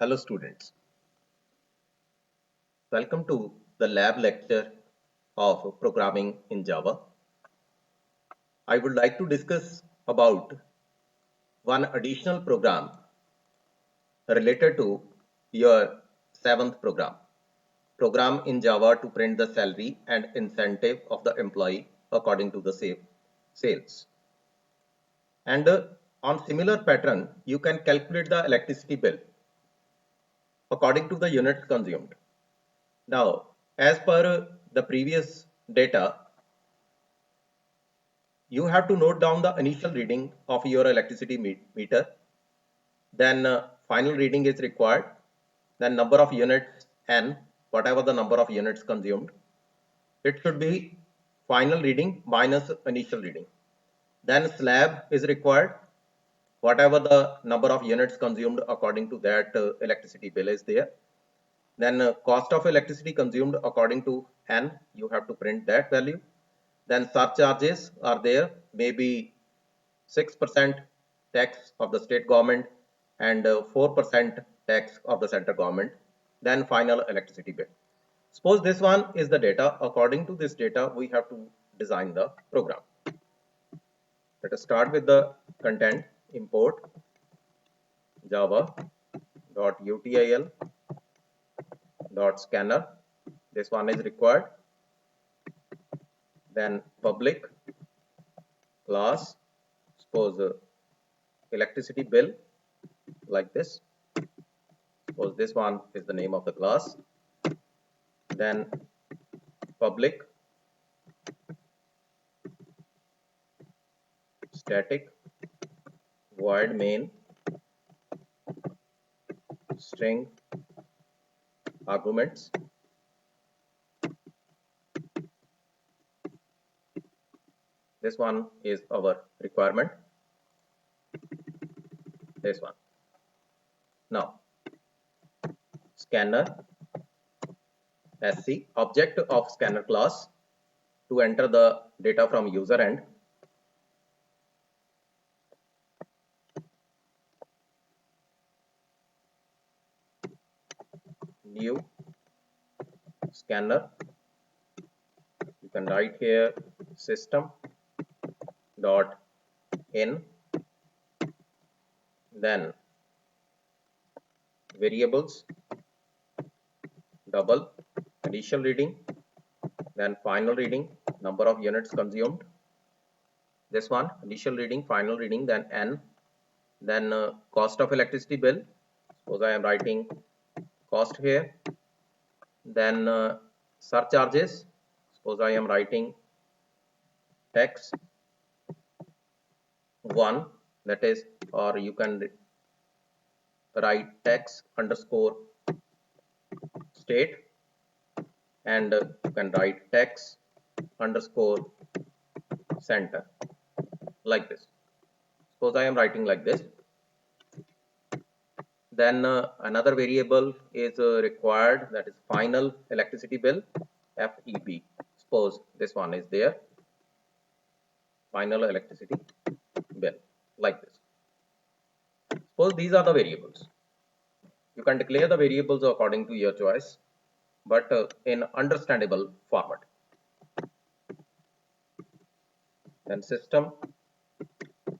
Hello students, welcome to the lab lecture of programming in Java. I would like to discuss about one additional program related to your seventh program in Java to print the salary and incentive of the employee according to the sales. And on similar pattern, you can calculate the electricity bill according to the units consumed. Now, as per the previous data, you have to note down the initial reading of your electricity meter, then final reading is required, then number of units n, whatever the number of units consumed. It should be final reading minus initial reading. Then slab is required, whatever the number of units consumed according to that electricity bill is there. Then cost of electricity consumed according to n, you have to print that value. Then surcharges are there, maybe 6% tax of the state government and 4% tax of the central government. Then final electricity bill. Suppose this one is the data. According to this data, we have to design the program. Let us start with the content. Import java.util.scanner. This one is required. Then public class, suppose electricity bill, like this. Suppose this one is the name of the class. Then public static void main string arguments. This one is our requirement. This one. Now, scanner SC, object of scanner class, to enter the data from user end. New scanner, you can write here system dot in, then variables, double, initial reading, then final reading, number of units consumed. This one, initial reading, final reading, then n, then cost of electricity bill. Suppose I am writing cost here. Then surcharges, suppose I am writing tax 1, that is, or you can write tax underscore state, and you can write tax underscore center, like this. Suppose I am writing like this. Then another variable is required, that is final electricity bill, FEB. Suppose this one is there, final electricity bill, like this. Suppose these are the variables. You can declare the variables according to your choice, but in understandable format. Then system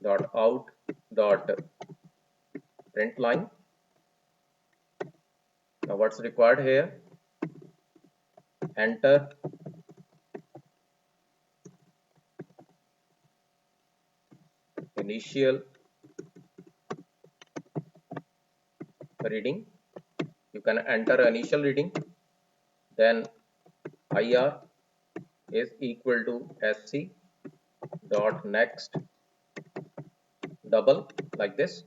dot out dot print line. Now what's required here? Enter initial reading. You can enter initial reading, then IR is equal to SC dot next double, like this.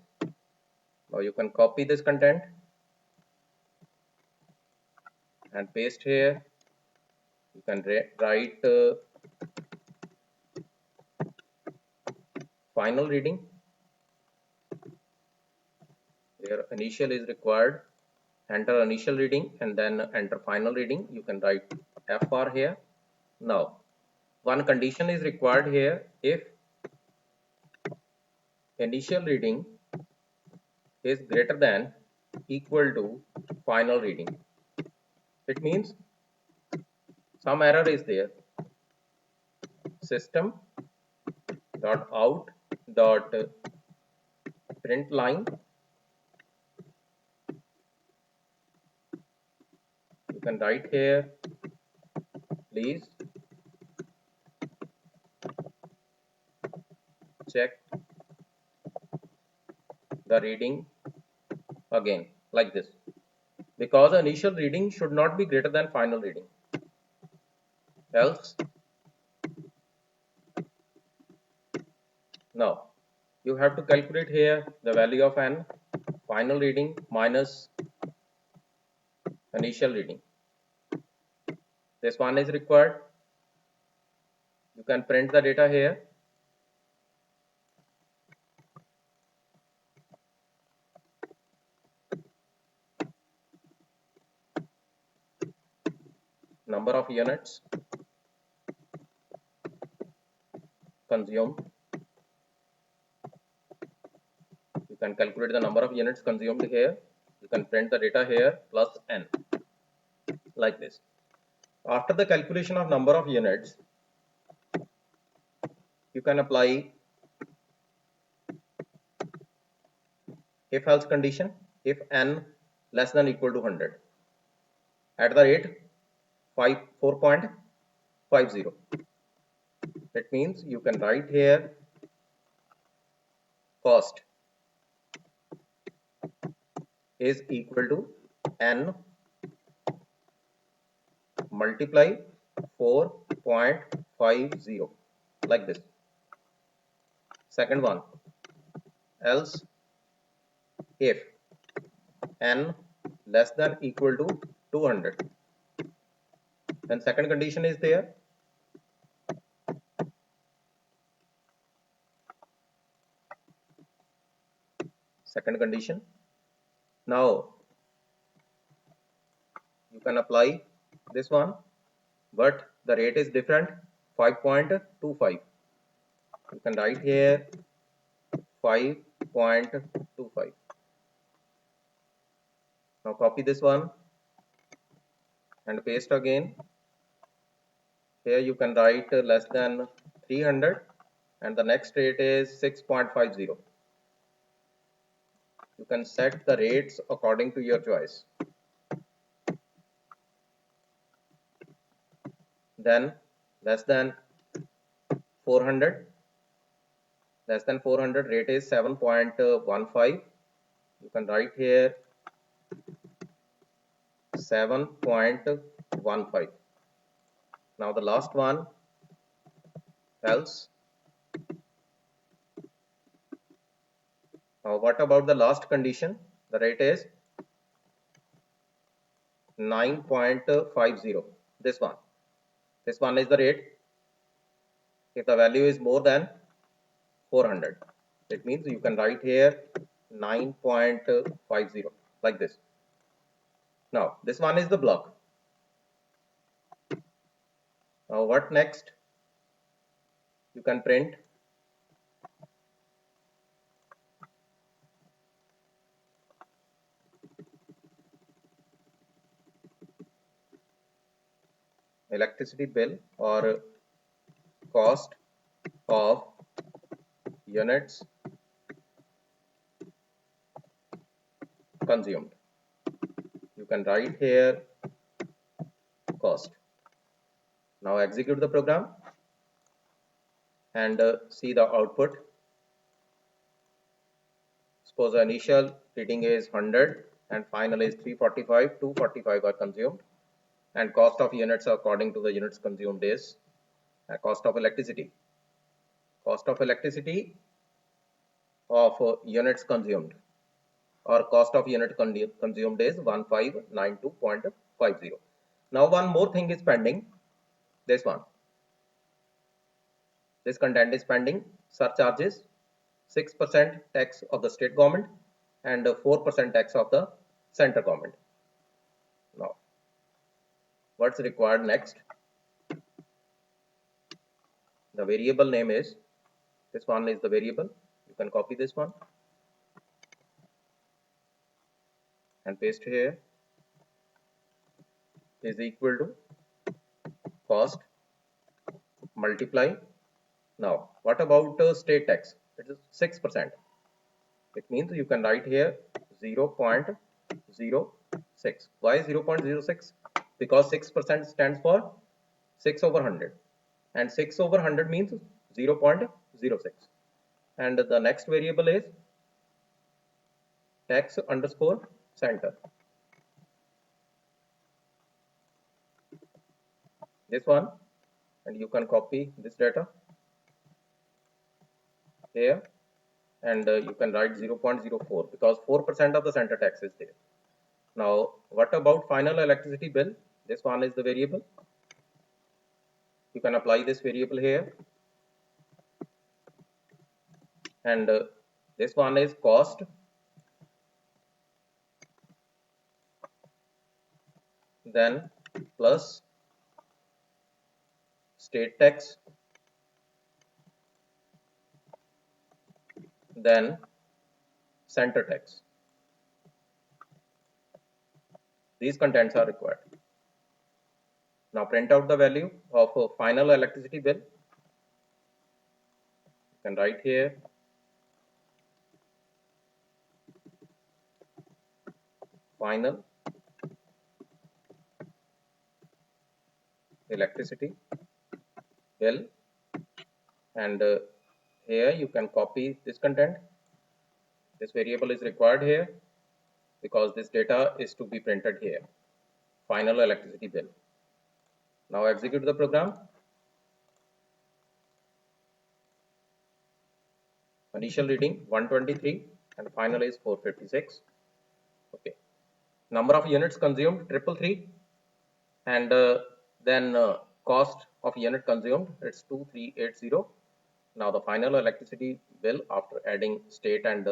Now you can copy this content and paste here. You can write final reading. Here initial is required. Enter initial reading and then enter final reading. You can write FR here. Now, one condition is required here. If initial reading is greater than equal to final reading. It means some error is there. System dot out dot print line. You can write here, please check the reading again, like this, because initial reading should not be greater than final reading, else. Now you have to calculate here the value of n final reading minus initial reading. This one is required. You can print the data here. Number of units consumed. You can calculate the number of units consumed here. You can print the data here plus n, like this. After the calculation of number of units, you can apply if else condition if n less than equal to 100 at the rate 4.50. It means you can write here cost is equal to n multiply 4.50, like this. Second one, else if n less than equal to 200, then second condition is there. Second condition. Now you can apply this one, but the rate is different, 5.25. You can write here 5.25. Now copy this one and paste again. Here you can write less than 300 and the next rate is 6.50. You can set the rates according to your choice. Then less than 400, less than 400 rate is 7.15. You can write here 7.15. Now the last one, else. Now what about the last condition? The rate is 9.50. This one is the rate if the value is more than 400. It means you can write here 9.50, like this. Now this one is the block. Now what next? You can print electricity bill or cost of units consumed. You can write here cost. Now execute the program and see the output. Suppose the initial reading is 100 and final is 345. 245 are consumed, and cost of units according to the units consumed is cost of electricity. Cost of electricity of units consumed or cost of unit consumed is 1592.50. Now one more thing is pending. This one. This content is pending. Surcharges, 6% tax of the state government and 4% tax of the central government. Now, what's required next? The variable name is, this one is the variable. You can copy this one. and paste here is equal to cost multiply. Now what about state tax? It is 6%. It means you can write here 0.06. Why 0.06? Because 6% stands for 6 over 100 and 6 over 100 means 0.06, and the next variable is tax underscore center. This one, and you can copy this data here, and you can write 0.04 because 4% of the center tax is there. Now what about final electricity bill? This one is the variable. You can apply this variable here, and this one is cost then plus state tax then center tax. These contents are required. Now print out the value of final electricity bill. You can write here final electricity bill, and here you can copy this content. This variable is required here because this data is to be printed here, final electricity bill. Now execute the program. Initial reading 123 and final is 456. Okay, number of units consumed 333, and then cost of unit consumed, it's 2380. Now the final electricity bill after adding state and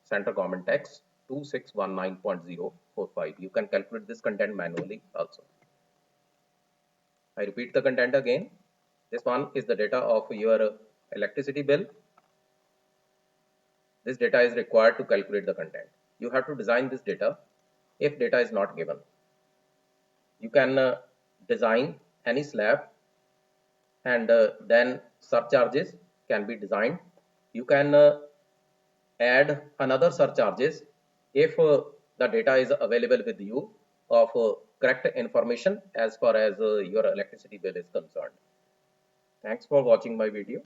central government tax 2619.045. You can calculate this content manually also. I repeat the content again. This one is the data of your electricity bill. This data is required to calculate the content. You have to design this data if data is not given. You can design any slab, and then surcharges can be designed. You can add another surcharges if the data is available with you of correct information as far as your electricity bill is concerned. Thanks for watching my video.